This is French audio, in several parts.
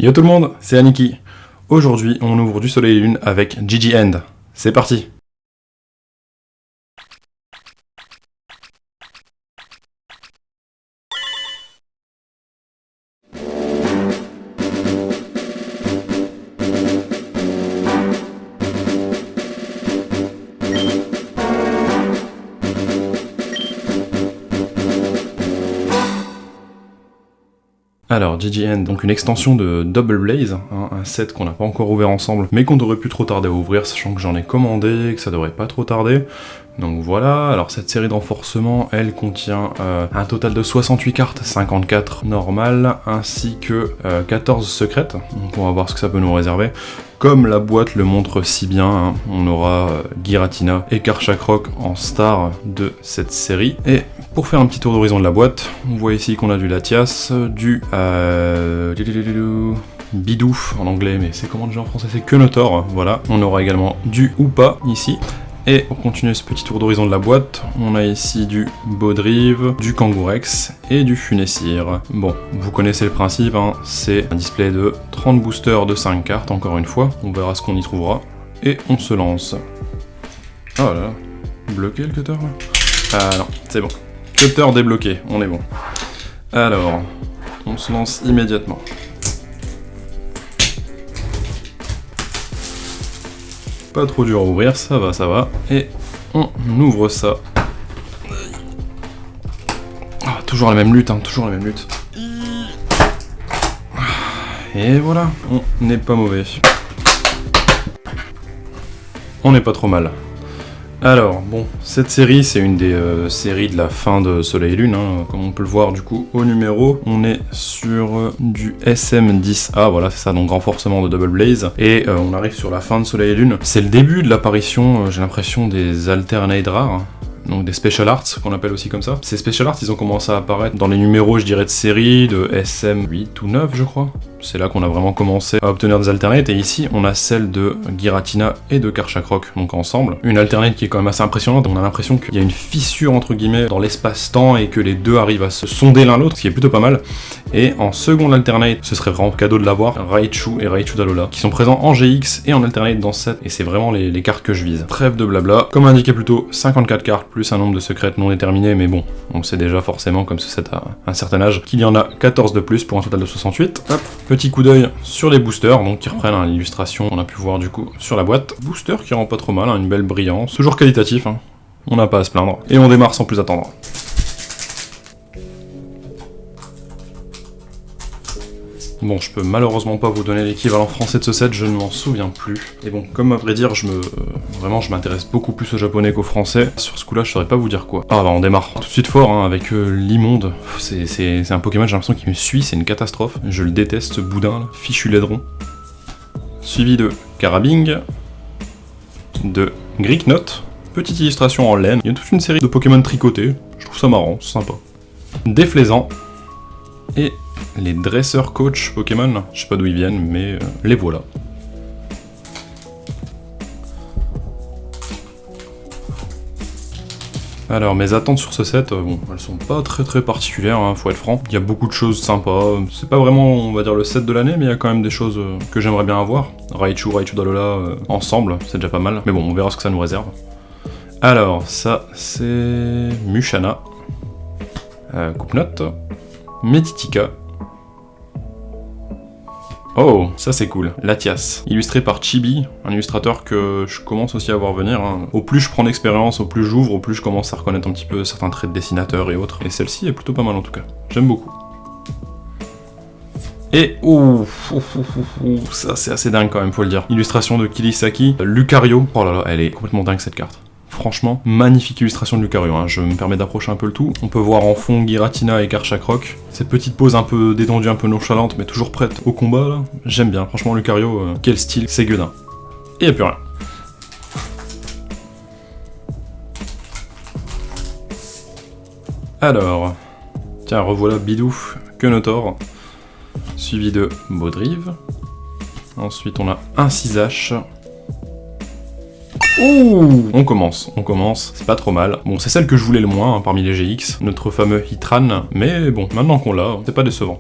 Yo tout le monde, c'est Aniki. Aujourd'hui, on ouvre du Soleil et Lune avec GG End. C'est parti. Alors, GG End, donc une extension de Double Blaze, hein, un set qu'on n'a pas encore ouvert ensemble, mais qu'on devrait plus trop tarder à ouvrir, sachant que j'en ai commandé, que ça devrait pas trop tarder. Donc voilà, alors cette série de renforcements, elle contient un total de 68 cartes, 54 normales, ainsi que 14 secrètes. Donc on va voir ce que ça peut nous réserver. Comme la boîte le montre si bien, hein, on aura Giratina et Karchakrok en star de cette série. Et pour faire un petit tour d'horizon de la boîte, on voit ici qu'on a du Latias, du Bidou en anglais, mais c'est comment déjà en français, c'est Kenotor, voilà. On aura également du Hoopa ici. Et pour continuer ce petit tour d'horizon de la boîte, on a ici du Baudrive, du Kangourex et du Funessir. Bon, vous connaissez le principe, hein, c'est un display de 30 boosters de 5 cartes, encore une fois. On verra ce qu'on y trouvera. Et on se lance. Oh là là, bloqué le cutter là? Ah non, c'est bon. Cutter débloqué, on est bon. Alors, on se lance immédiatement. Pas trop dur à ouvrir, ça va, ça va. Et on ouvre ça. Ah, toujours la même lutte, hein, toujours la même lutte. Et voilà, on n'est pas mauvais. On n'est pas trop mal. Alors, bon, cette série, c'est une des séries de la fin de Soleil et Lune, hein. Comme on peut le voir du coup au numéro, on est sur du SM10A, voilà, c'est ça, donc renforcement de Double Blaze, et on arrive sur la fin de Soleil et Lune. C'est le début de l'apparition, j'ai l'impression, des alternate rares, donc des special arts, qu'on appelle aussi comme ça. Ces special arts, ils ont commencé à apparaître dans les numéros, je dirais, de série, de SM 8 ou 9, je crois. C'est là qu'on a vraiment commencé à obtenir des alternates, et ici, on a celle de Giratina et de Karchakrok, donc ensemble. Une alternate qui est quand même assez impressionnante, on a l'impression qu'il y a une fissure, entre guillemets, dans l'espace-temps, et que les deux arrivent à se sonder l'un l'autre, ce qui est plutôt pas mal. Et en seconde alternate, ce serait vraiment cadeau de l'avoir, Raichu et Raichu d'Alola, qui sont présents en GX et en alternate dans ce set, et c'est vraiment les cartes que je vise. Trêve de blabla, comme indiqué plus tôt, 54 cartes, plus un nombre de secrètes non déterminé, mais bon, on le sait déjà forcément, comme ce set a un certain âge, qu'il y en a 14 de plus pour un total de 68. Hop. Petit coup d'œil sur les boosters, donc qui reprennent l'illustration qu'on a pu voir du coup sur la boîte. Booster qui rend pas trop mal, hein, une belle brillance, toujours qualitatif, hein. On n'a pas à se plaindre. Et on démarre sans plus attendre. Bon, je peux malheureusement pas vous donner l'équivalent français de ce set, je ne m'en souviens plus. Et bon, comme à vrai dire, je m'intéresse beaucoup plus au japonais qu'au français. Sur ce coup-là, je saurais pas vous dire quoi. Ah bah on démarre tout de suite fort, hein, avec l'immonde. C'est un Pokémon, j'ai l'impression qu'il me suit, c'est une catastrophe. Je le déteste, ce boudin, là, fichu laidron. Suivi de Carabing, de Greeknot, petite illustration en laine. Il y a toute une série de Pokémon tricotés, je trouve ça marrant, c'est sympa. Déflaisant, et les dresseurs coach Pokémon, je sais pas d'où ils viennent, mais les voilà. Alors mes attentes sur ce set, bon, elles sont pas très particulières, hein, faut être franc. Il y a beaucoup de choses sympas, c'est pas vraiment, on va dire, le set de l'année, mais il y a quand même des choses que j'aimerais bien avoir. Raichu d'Alola ensemble, c'est déjà pas mal, mais bon, on verra ce que ça nous réserve. Alors, ça c'est Mushana, Coupe-Note, Meditica. Oh, ça c'est cool. Latias, illustré par Chibi, un illustrateur que je commence aussi à voir venir, hein. Au plus je prends d'expérience, au plus j'ouvre, au plus je commence à reconnaître un petit peu certains traits de dessinateur et autres. Et celle-ci est plutôt pas mal en tout cas. J'aime beaucoup. Et ça c'est assez dingue quand même, faut le dire. Illustration de Kirisaki, Lucario. Oh là là, elle est complètement dingue cette carte. Franchement, magnifique illustration de Lucario, hein. Je me permets d'approcher un peu le tout. On peut voir en fond Giratina et Karchakrok. Cette petite pose un peu détendue, un peu nonchalante, mais toujours prête au combat, là. J'aime bien, franchement, Lucario, quel style, c'est gueudin. Et y'a plus rien. Alors, tiens, revoilà Bidou, Kenotor, suivi de Baudrive. Ensuite, on a un 6H. Ouh, on commence, c'est pas trop mal. Bon, c'est celle que je voulais le moins, hein, parmi les GX, notre fameux Hitran, mais bon, maintenant qu'on l'a, c'est pas décevant.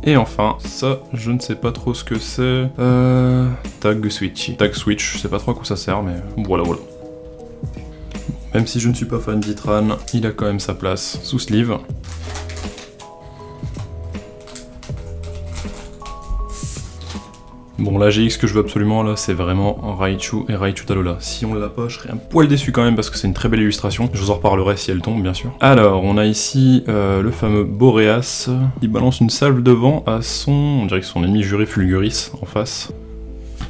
Et enfin, ça, je ne sais pas trop ce que c'est. Tag Switchy. Tag Switch, je sais pas trop à quoi ça sert, mais voilà. Même si je ne suis pas fan d'Itran, il a quand même sa place sous sleeve. Bon, la GX que je veux absolument là, c'est vraiment Raichu et Raichu Talola. Si on l'a pas, je serais un poil déçu quand même parce que c'est une très belle illustration. Je vous en reparlerai si elle tombe, bien sûr. Alors, on a ici le fameux Boreas. Il balance une salve de vent à on dirait que son ennemi juré Fulguris en face.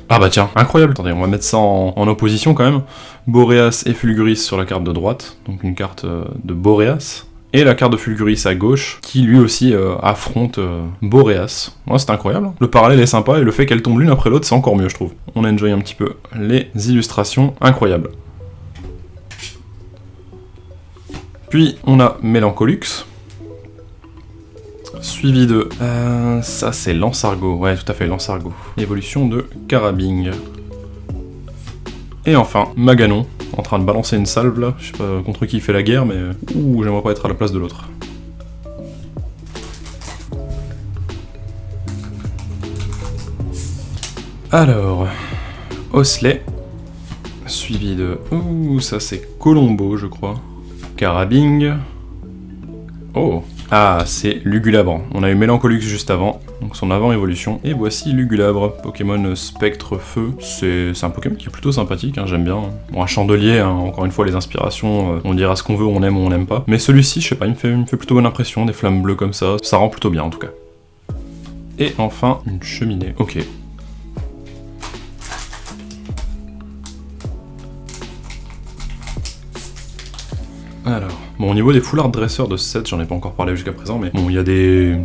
Ah bah tiens, incroyable. Attendez, on va mettre ça en opposition quand même. Boreas et Fulguris sur la carte de droite, donc une carte de Boreas. Et la carte de Fulguris à gauche, qui lui aussi affronte Boreas. Ouais, c'est incroyable. Le parallèle est sympa, et le fait qu'elles tombent l'une après l'autre, c'est encore mieux, je trouve. On enjoy un petit peu les illustrations, incroyables. Puis, on a Melancholux, suivi de... ça, c'est Lansargot. Ouais, tout à fait, Lansargot. Évolution de Carabing. Et enfin, Maganon, en train de balancer une salve là, je sais pas contre qui il fait la guerre, mais ouh, j'aimerais pas être à la place de l'autre. Alors, Osley, suivi de... ouh, ça c'est Colombo, je crois. Carabing. Oh, ah, c'est Lugulabre. On a eu Melancholux juste avant, donc son avant-évolution. Et voici Lugulabre, Pokémon Spectre Feu. C'est un Pokémon qui est plutôt sympathique, hein, j'aime bien. Bon, un chandelier, hein, encore une fois, les inspirations, on dira ce qu'on veut, on aime ou on n'aime pas. Mais celui-ci, je sais pas, il me fait plutôt bonne impression, des flammes bleues comme ça rend plutôt bien en tout cas. Et enfin, une cheminée, ok. Alors, bon, au niveau des foulards dresseurs de ce set, j'en ai pas encore parlé jusqu'à présent, mais bon, il y a des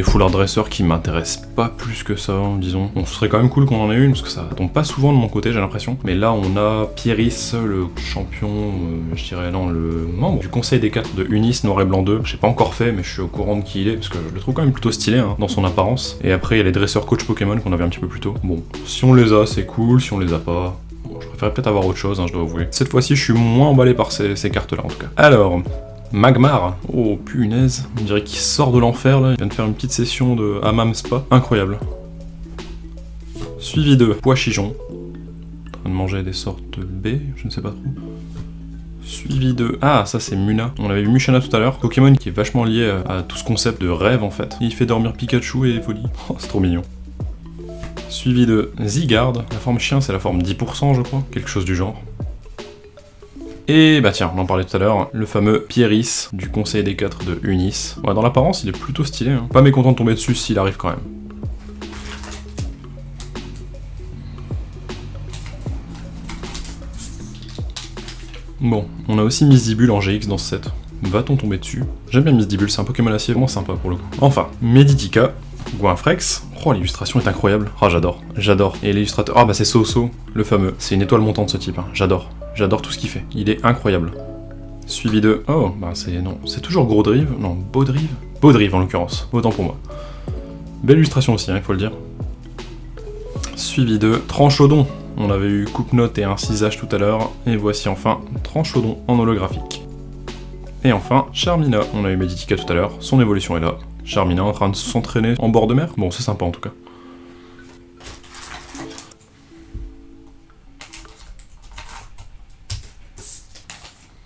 foulards dresseurs qui m'intéressent pas plus que ça, disons. Bon, ce serait quand même cool qu'on en ait une, parce que ça tombe pas souvent de mon côté, j'ai l'impression. Mais là, on a Pieris, le champion, je dirais, non, le membre du conseil des 4 de Unis, Noir et Blanc 2. J'ai pas encore fait, mais je suis au courant de qui il est, parce que je le trouve quand même plutôt stylé, hein, dans son apparence. Et après, il y a les dresseurs coach Pokémon qu'on avait un petit peu plus tôt. Bon, si on les a, c'est cool, si on les a pas... Bon, je préférerais peut-être avoir autre chose, hein, je dois avouer. Cette fois-ci, je suis moins emballé par ces cartes-là, en tout cas. Alors, Magmar. Oh, punaise. On dirait qu'il sort de l'enfer, là. Il vient de faire une petite session de hammam spa. Incroyable. Suivi de Poichijon. En train de manger des sortes de baies, je ne sais pas trop. Suivi de... ah, ça c'est Muna. On avait vu Mushana tout à l'heure. Pokémon qui est vachement lié à tout ce concept de rêve, en fait. Il fait dormir Pikachu et Evoli. Oh, c'est trop mignon. Suivi de Zygarde. La forme chien, c'est la forme 10%, je crois. Quelque chose du genre. Et bah tiens, on en parlait tout à l'heure, le fameux Pieris du conseil des 4 de Unis. Ouais, dans l'apparence, il est plutôt stylé, hein. Pas mécontent de tomber dessus s'il arrive quand même. Bon, on a aussi Misdibule en GX dans ce set. Va-t-on tomber dessus? J'aime bien Misdibule, c'est un Pokémon acier vraiment sympa pour le coup. Enfin, Meditica, Goinfrex. Oh, l'illustration est incroyable. Ah, j'adore. Et l'illustrateur... ah bah c'est Soso, le fameux. C'est une étoile montante ce type, hein. J'adore tout ce qu'il fait. Il est incroyable. Suivi de... oh, bah c'est... non, c'est toujours Grodrive. Non, Baudrive. Baudrive en l'occurrence. Autant pour moi. Belle illustration aussi, hein, il faut le dire. Suivi de Tranchodon. On avait eu coupe-note et un cisage tout à l'heure. Et voici enfin Tranchodon en holographique. Et enfin, Charmina. On a eu Meditica tout à l'heure. Son évolution est là. Charmina en train de s'entraîner en bord de mer. Bon, c'est sympa en tout cas.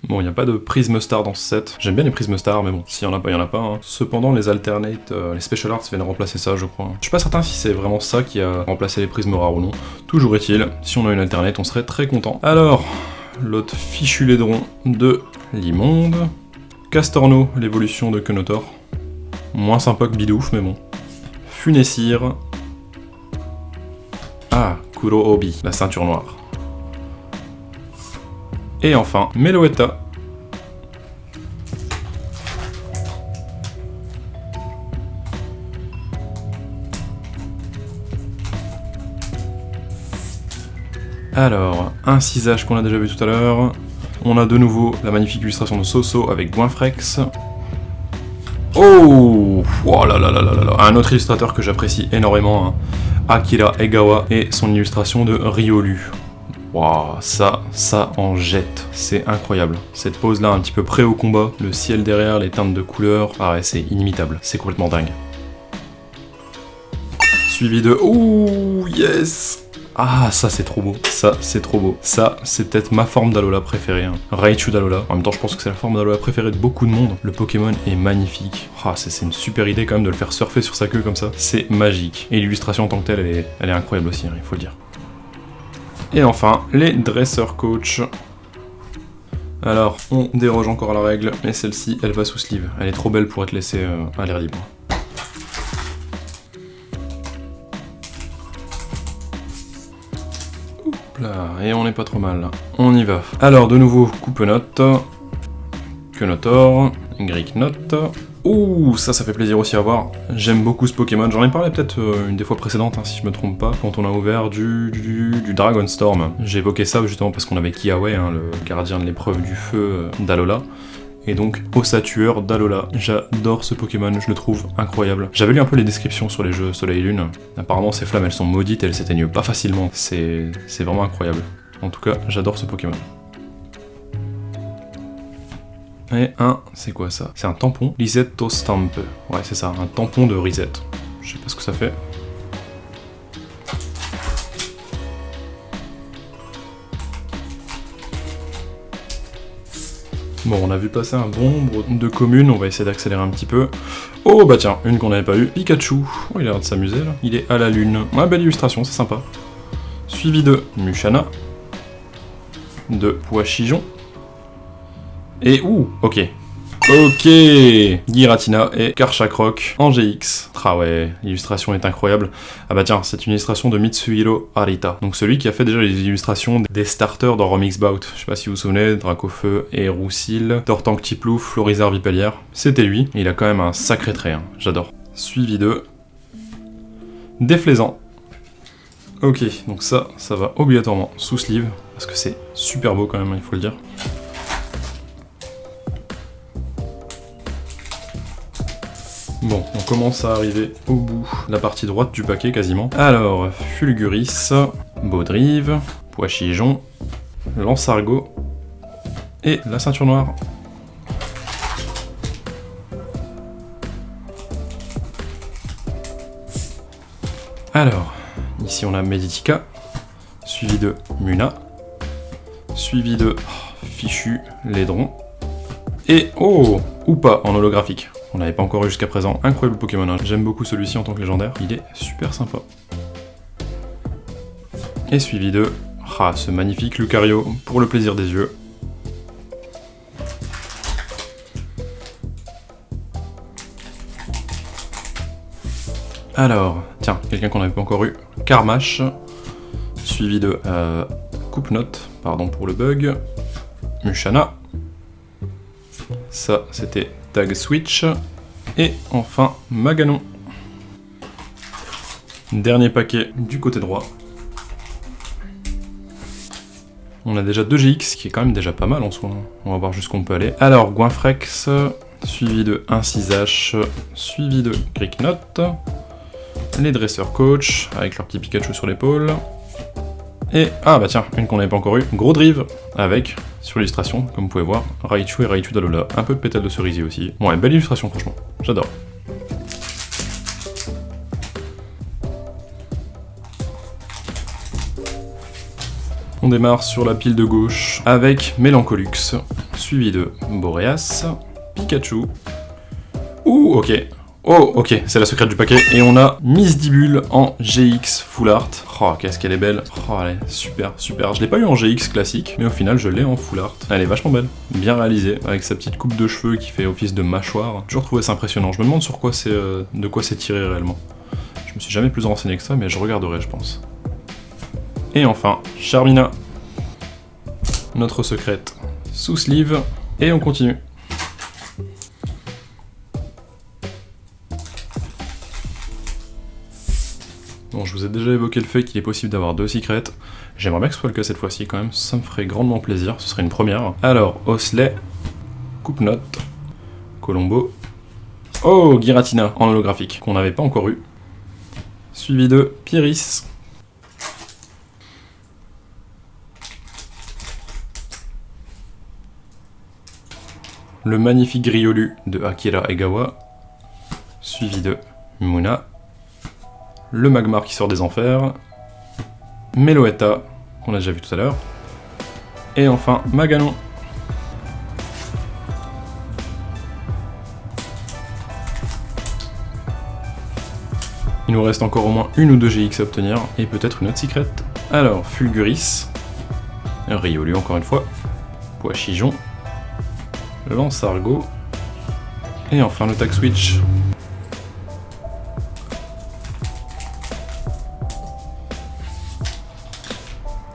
Bon, il n'y a pas de Prisme Star dans ce set. J'aime bien les Prisme Star, mais bon, s'il y en a pas, il y en a pas. Hein. Cependant, les Alternate, les Special Arts viennent remplacer ça, je crois. Je suis pas certain si c'est vraiment ça qui a remplacé les Prismes rares ou non. Toujours est-il, si on a une Alternate, on serait très content. Alors, l'autre fichu laidron de l'immonde. Castorno, l'évolution de Kenotor. Moins sympa que Bidouf, mais bon. Funessir. Ah, Kuro Obi, la ceinture noire. Et enfin, Meloetta. Alors, un cisage qu'on a déjà vu tout à l'heure. On a de nouveau la magnifique illustration de Soso avec Goinfrex. Oh, oh là là là là là. Un autre illustrateur que j'apprécie énormément, hein. Akira Egawa et son illustration de Riolu. Waouh, ça en jette, c'est incroyable. Cette pose là un petit peu près au combat, le ciel derrière, les teintes de couleurs, ah ouais, c'est inimitable, c'est complètement dingue. suivi de... Ouh, yes! Ah, ça c'est trop beau, ça c'est trop beau. Ça, c'est peut-être ma forme d'Alola préférée. Hein. Raichu d'Alola. En même temps, je pense que c'est la forme d'Alola préférée de beaucoup de monde. Le Pokémon est magnifique. Ah, c'est une super idée quand même de le faire surfer sur sa queue comme ça. C'est magique. Et l'illustration en tant que telle, elle est incroyable aussi, hein, il faut le dire. Et enfin, les dresseurs coach. Alors, on déroge encore à la règle, mais celle-ci, elle va sous sleeve. Elle est trop belle pour être laissée à l'air libre. Là, et on n'est pas trop mal, là. On y va. Alors, de nouveau, Coupe-Note, Quenotor, Gricknote. Ouh, ça fait plaisir aussi à voir. J'aime beaucoup ce Pokémon. J'en ai parlé peut-être une des fois précédentes, hein, si je me trompe pas, quand on a ouvert du Dragonstorm. J'ai évoqué ça justement parce qu'on avait Kiawe, hein, le gardien de l'épreuve du feu d'Alola. Et donc, Ossatueur d'Alola. J'adore ce Pokémon, je le trouve incroyable. J'avais lu un peu les descriptions sur les jeux Soleil et Lune. Apparemment, ces flammes, elles sont maudites, elles s'éteignent pas facilement. C'est vraiment incroyable. En tout cas, j'adore ce Pokémon. Et c'est quoi ça? C'est un tampon. Risetto Stamp. Ouais, c'est ça, un tampon de reset. Je sais pas ce que ça fait. Bon, on a vu passer un bon nombre de communes, on va essayer d'accélérer un petit peu. Oh bah tiens, une qu'on n'avait pas eu, Pikachu. Oh, il a l'air de s'amuser là. Il est à la lune. Ouais, belle illustration, c'est sympa. Suivi de Mushana, de Poichijon. Et ok. Ok, Giratina et Karchakroc en GX. Ah ouais, l'illustration est incroyable. Ah bah tiens, c'est une illustration de Mitsuhiro Arita. Donc celui qui a fait déjà les illustrations des starters dans Romix Bout. Je sais pas si vous vous souvenez, Dracofeu et Roussil, Tortank Tiplouf, Florizard Vipellière. C'était lui, et il a quand même un sacré trait, hein. J'adore. Suivi de... Déflaisant. Ok, donc ça va obligatoirement sous sleeve, parce que c'est super beau quand même, il faut le dire. Bon, on commence à arriver au bout de la partie droite du paquet quasiment. Alors, Fulguris, Baudrive, Poichijon, Lansargot et la ceinture noire. Alors, ici on a Meditica, suivi de Muna, suivi de Fichu Laidron, et ou pas en holographique. On n'avait pas encore eu jusqu'à présent. Incroyable Pokémon, hein. J'aime beaucoup celui-ci en tant que légendaire. Il est super sympa. Et suivi de... ce magnifique Lucario, pour le plaisir des yeux. Alors, tiens, quelqu'un qu'on n'avait pas encore eu. Carmash, suivi de Coupe-Note, pardon pour le bug. Mushana. Ça, c'était Tag Switch. Et enfin, Maganon. Dernier paquet du côté droit. On a déjà 2 GX, ce qui est quand même déjà pas mal en soi. On va voir jusqu'où on peut aller. Alors, Goinfrex, suivi de 1-6H, suivi de Gricknote. Les dresseurs coach, avec leur petit Pikachu sur l'épaule. Et, bah tiens, une qu'on n'avait pas encore eu, Gros Drive, avec, sur l'illustration, comme vous pouvez voir, Raichu et Raichu d'Alola. Un peu de pétale de cerisier aussi. Ouais, belle illustration franchement, j'adore. On démarre sur la pile de gauche avec Mélancolux, suivi de Boreas, Pikachu. Ok. Oh, ok, c'est la secrète du paquet. Et on a Miss Dibule en GX Full Art. Oh, qu'est-ce qu'elle est belle. Oh, elle est super, super. Je l'ai pas eu en GX classique, mais au final, je l'ai en Full Art. Elle est vachement belle, bien réalisée, avec sa petite coupe de cheveux qui fait office de mâchoire. J'ai toujours trouvé ça impressionnant. Je me demande sur quoi de quoi c'est tiré réellement. Je me suis jamais plus renseigné que ça, mais je regarderai, je pense. Et enfin, Charmina. Notre secrète sous sleeve. Et on continue. Bon, je vous ai déjà évoqué le fait qu'il est possible d'avoir 2 secrets. J'aimerais bien que ce soit le cas cette fois-ci quand même, ça me ferait grandement plaisir, ce serait une première. Alors, Osley, Coupe-Note, Colombo. Oh, Giratina en holographique, qu'on n'avait pas encore eu. Suivi de Pyrrhis. Le magnifique Griolu de Akira Egawa. Suivi de Muna. le Magmar qui sort des enfers, Meloetta, qu'on a déjà vu tout à l'heure, et enfin Maganon. Il nous reste encore au moins une ou deux GX à obtenir, et peut-être une autre secret. Alors, Fulguris, Riolu encore une fois, Poichijon, Lance-Argot, et enfin le Tag Switch.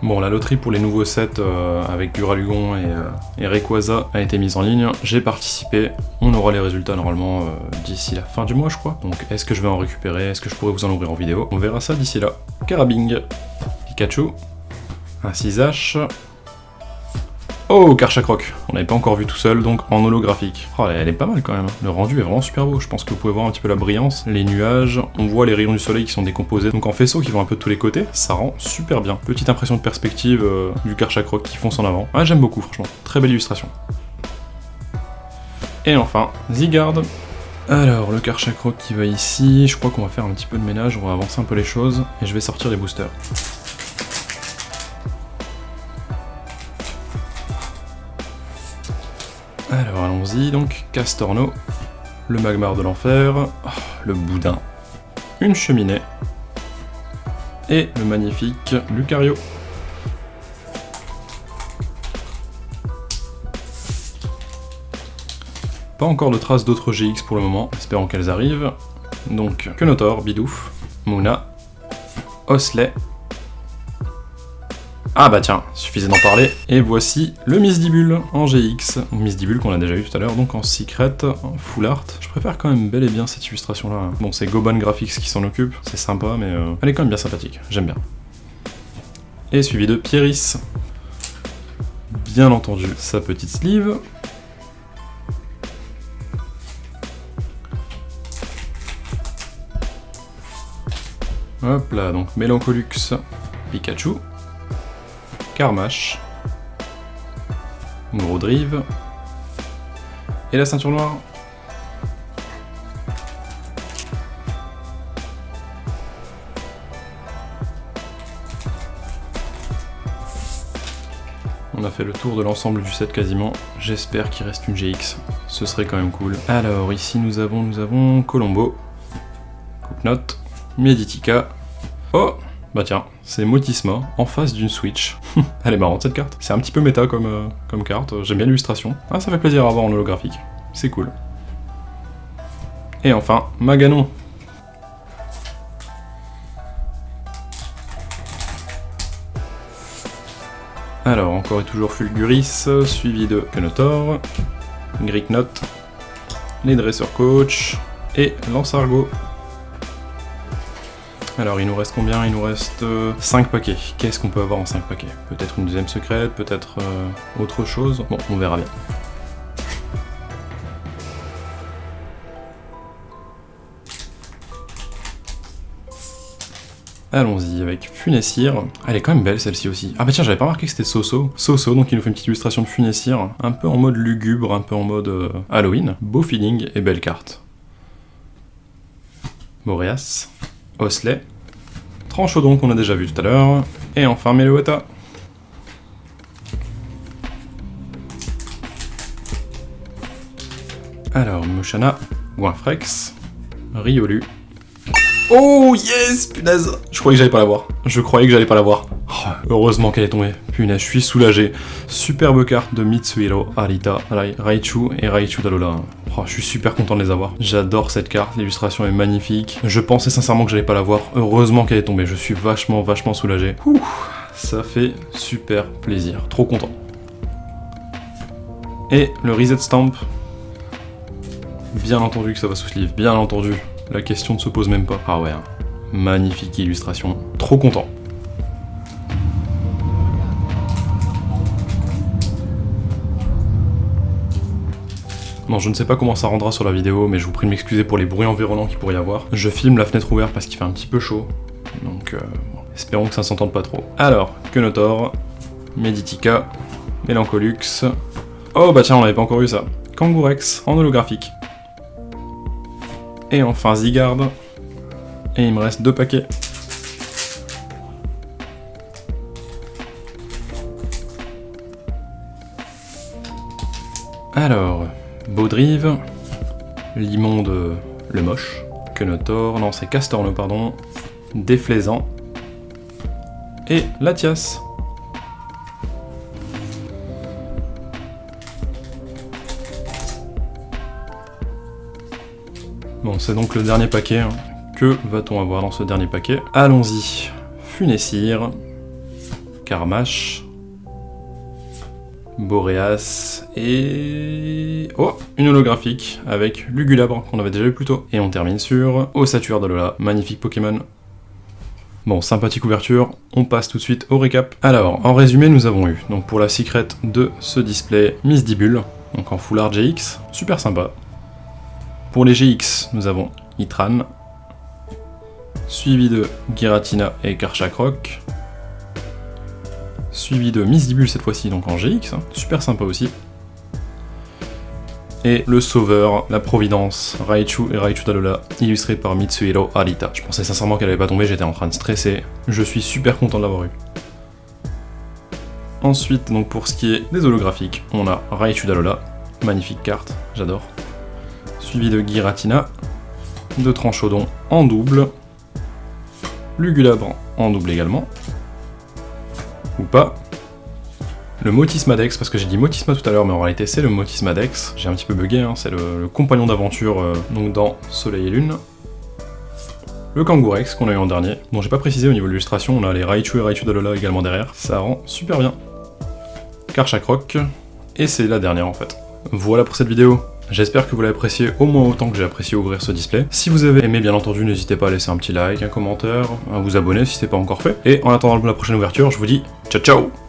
Bon, la loterie pour les nouveaux sets avec Duralugon et Rayquaza a été mise en ligne. J'ai participé. On aura les résultats normalement d'ici la fin du mois, je crois. Donc, est-ce que je vais en récupérer? Est-ce que je pourrais vous en ouvrir en vidéo? On verra ça d'ici là. Carabing, Pikachu, un 6H. Oh, Karchakroc. On n'avait pas encore vu tout seul, donc en holographique. Oh, elle est pas mal quand même. Le rendu est vraiment super beau. Je pense que vous pouvez voir un petit peu la brillance, les nuages. On voit les rayons du soleil qui sont décomposés, donc en faisceaux qui vont un peu de tous les côtés. Ça rend super bien. Petite impression de perspective du Karchakroc qui fonce en avant. Ah, j'aime beaucoup, franchement. Très belle illustration. Et enfin, Zygarde. Alors, le Karchakroc qui va ici. Je crois qu'on va faire un petit peu de ménage. On va avancer un peu les choses. Et je vais sortir les boosters. Alors allons-y, donc Castorno, le Magmar de l'enfer, le Boudin, une cheminée, et le magnifique Lucario. Pas encore de traces d'autres GX pour le moment, espérons qu'elles arrivent. Donc Kenotor, Bidouf, Munna, Osley. Ah bah tiens, suffisait d'en parler. Et voici le Misdibule en GX. Misdibule qu'on a déjà eu tout à l'heure, donc en secret, en full art. Je préfère quand même bel et bien cette illustration-là. Bon, c'est Goban Graphics qui s'en occupe, c'est sympa, mais elle est quand même bien sympathique, j'aime bien. Et suivi de Pieris. Bien entendu, sa petite sleeve. Hop là, donc Mélancolux, Pikachu. Carmash, Gros Drive, et la ceinture noire. On a fait le tour de l'ensemble du set quasiment, j'espère qu'il reste une GX, ce serait quand même cool. Alors ici nous avons Colombo, Coupe-Note, Meditica, oh bah tiens, c'est Motisma, en face d'une Switch. Elle est marrante cette carte. C'est un petit peu méta comme carte, j'aime bien l'illustration. Ah, ça fait plaisir à voir en holographique, c'est cool. Et enfin, Maganon. Alors, encore et toujours Fulguris, suivi de Kenotor, Greeknote, les Dresseur Coach, et Lance-Argot. Alors il nous reste combien? Il nous reste 5 paquets. Qu'est-ce qu'on peut avoir en 5 paquets? Peut-être une deuxième secrète, peut-être autre chose. Bon, on verra bien. Allons-y avec Funessir. Elle est quand même belle celle-ci aussi. Ah bah tiens, j'avais pas remarqué que c'était Soso. Soso, donc il nous fait une petite illustration de Funessir. Un peu en mode lugubre, un peu en mode Halloween. Beau feeling et belle carte. Boreas. Osley, Tranchodon qu'on a déjà vu tout à l'heure, et enfin Meloetta. Alors, Mushana, Goinfrex, Riolu. Oh yes, punaise! Je croyais que j'allais pas l'avoir. Oh, heureusement qu'elle est tombée. Punaise, je suis soulagé. Superbe carte de Mitsuhiro, Arita, Raichu et Raichu d'Alola. Oh, je suis super content de les avoir. J'adore cette carte, l'illustration est magnifique. Je pensais sincèrement que j'allais pas l'avoir. Heureusement qu'elle est tombée, je suis vachement soulagé. Ouh, ça fait super plaisir, trop content. Et le Reset Stamp. Bien entendu que ça va sous sleeve, bien entendu. La question ne se pose même pas. Ah ouais, hein. Magnifique illustration, trop content. Bon, je ne sais pas comment ça rendra sur la vidéo, mais je vous prie de m'excuser pour les bruits environnants qu'il pourrait y avoir. Je filme la fenêtre ouverte parce qu'il fait un petit peu chaud, donc bon, espérons que ça ne s'entende pas trop. Alors, Kenotor, Meditica, Mélancolux... Oh bah tiens, on n'avait pas encore vu ça. Kangourex, en holographique. Et enfin Zygarde. Et il me reste 2 paquets. Alors, Baudrive, Limonde le moche, Quenotor, non c'est Castorno pardon, Déflaisant, et Latias. Bon, c'est donc le dernier paquet. Hein. Que va-t-on avoir dans ce dernier paquet? Allons-y. Funessir, Carmache, Boréas et... Oh, une holographique avec Lugulabre qu'on avait déjà eu plus tôt. Et on termine sur Ossature d'Alola, magnifique Pokémon. Bon, sympathique ouverture, on passe tout de suite au récap. Alors, en résumé, nous avons eu, donc pour la secret de ce display, Misdibule, donc en Full Art GX, super sympa. Pour les GX, nous avons Itran, suivi de Giratina et Karchakroc, suivi de Misdibule cette fois-ci, donc en GX, hein, super sympa aussi. Et le sauveur, la providence, Raichu et Raichu d'Alola, illustré par Mitsuhiro Arita. Je pensais sincèrement qu'elle allait pas tomber, j'étais en train de stresser. Je suis super content de l'avoir eu. Ensuite, donc pour ce qui est des holographiques, on a Raichu d'Alola, magnifique carte, j'adore. Suivi de Giratina, de Tranchodon en double, Lugulabre en double également, ou pas. Le Motismadex, parce que j'ai dit Motisma tout à l'heure, mais en réalité c'est le Motismadex. J'ai un petit peu bugué, hein, c'est le compagnon d'aventure donc dans Soleil et Lune. Le Kangourex qu'on a eu en dernier, dont j'ai pas précisé au niveau de l'illustration, on a les Raichu et Raichu d'Alola également derrière, ça rend super bien. Karchakroc, et c'est la dernière en fait. Voilà pour cette vidéo. J'espère que vous l'avez apprécié au moins autant que j'ai apprécié ouvrir ce display. Si vous avez aimé, bien entendu, n'hésitez pas à laisser un petit like, un commentaire, à vous abonner si ce n'est pas encore fait. Et en attendant la prochaine ouverture, je vous dis ciao ciao!